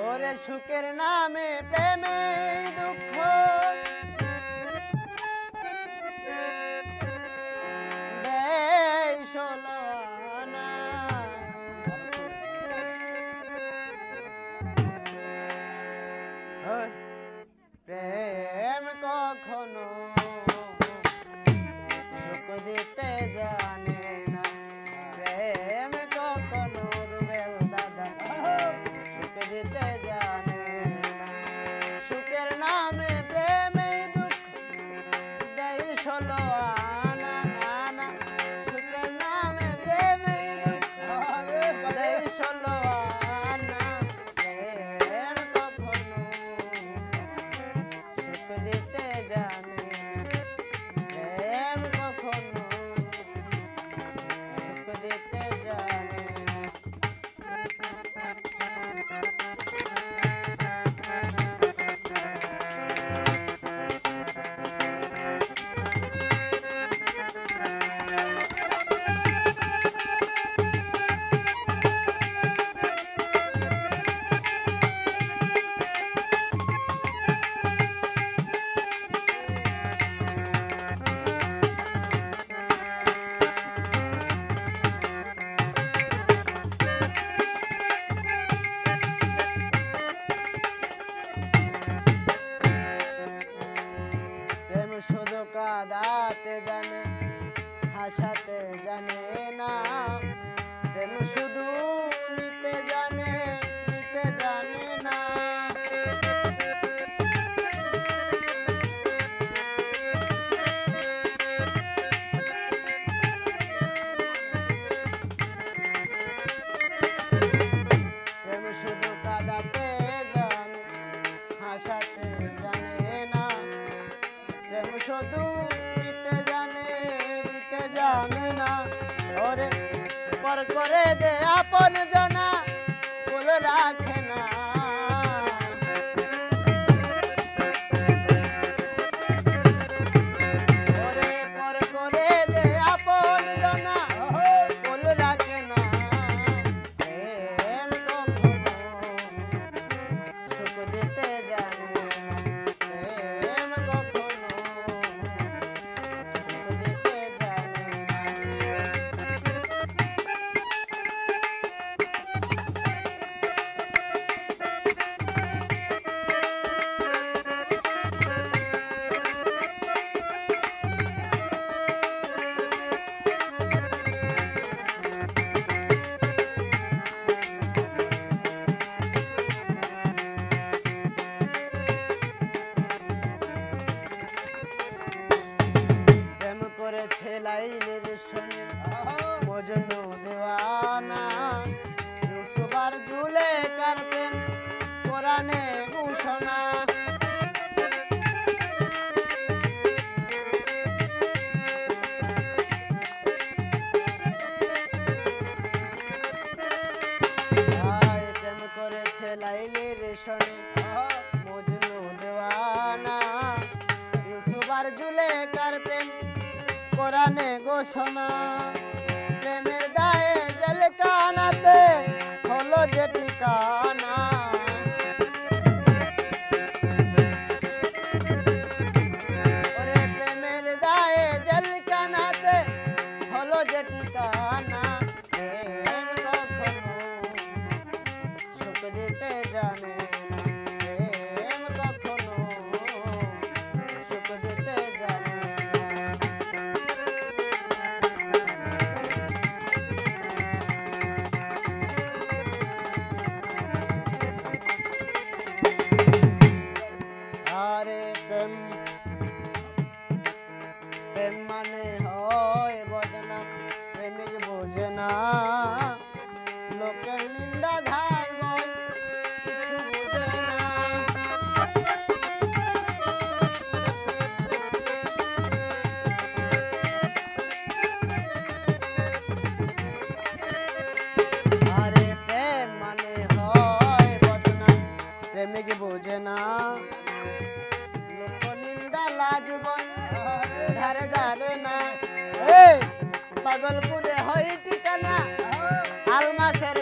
ওরে সুখের নামে প্রেমে দুঃখ দেয় ষোলো আনা। প্রেম কখনো সুখ দিতে জানে না, প্রেম কখনো রুবেল দাদা সুখ দিতে জানে না। সুখের নামে প্রেমে দুঃখ দেয় ষোলো আনা আনা। সুখের নামে প্রেমে দুঃখ দেয় ষোলো আনা। প্রেম কখনো সুখ দিতে জানে, প্রেম কখনো সুখ দিতে জানে। শুধু কাঁদাতে জানে, হাসাতে জানে না। প্রেম শুধু নিতে জানে, নিতে জানে না। প্রেম শুধু কাঁদাতে জানে, হাসাতে জানে না। প্রেম শুধু দিতে জানে, দিতে জানে না। ওরে পর করে দে আপন জনা, কুল রাখে না। ওরে পর করে দে আপন জনা, কুল রাখে না। প্রেম কখনো সুখ দিতে জানে না, প্রেম কখনো সুখ দিতে জানে না। প্রেম করেছে লাইনের সঙ্গে মজনু দেওয়ানা। ইউসুফার ঝুলে কার প্রেম কোরআনে ঘোষণা। প্রেম করেছে লাইনের সঙ্গে মজনু দেওয়ানা। ইউসুফার ঝুলে কার প্রেম কোরআনে ঘোষণা। প্রেমের গায়ে জেলখানাতে হলো যে ঠিকানা। ওরে প্রেমের গায়ে জেলখানাতে হলো যে ঠিকানা। প্রেম কখনো সুখ দিতে জানে না, প্রেম কখনো সুখ দিতে জানে না। আরে প্রেম, প্রেম মানে হয় বদনাম, প্রেমিক বোঝে না। লোকের নিন্দা ধার বই কিছু বোঝে না। আরে প্রেম মানে হয় বদনাম, প্রেমিক বোঝে না। লোক নিন্দা লাজ বই ধারে ধারে না। পাগলপুরে হয় ঠিকানা, আলমাসের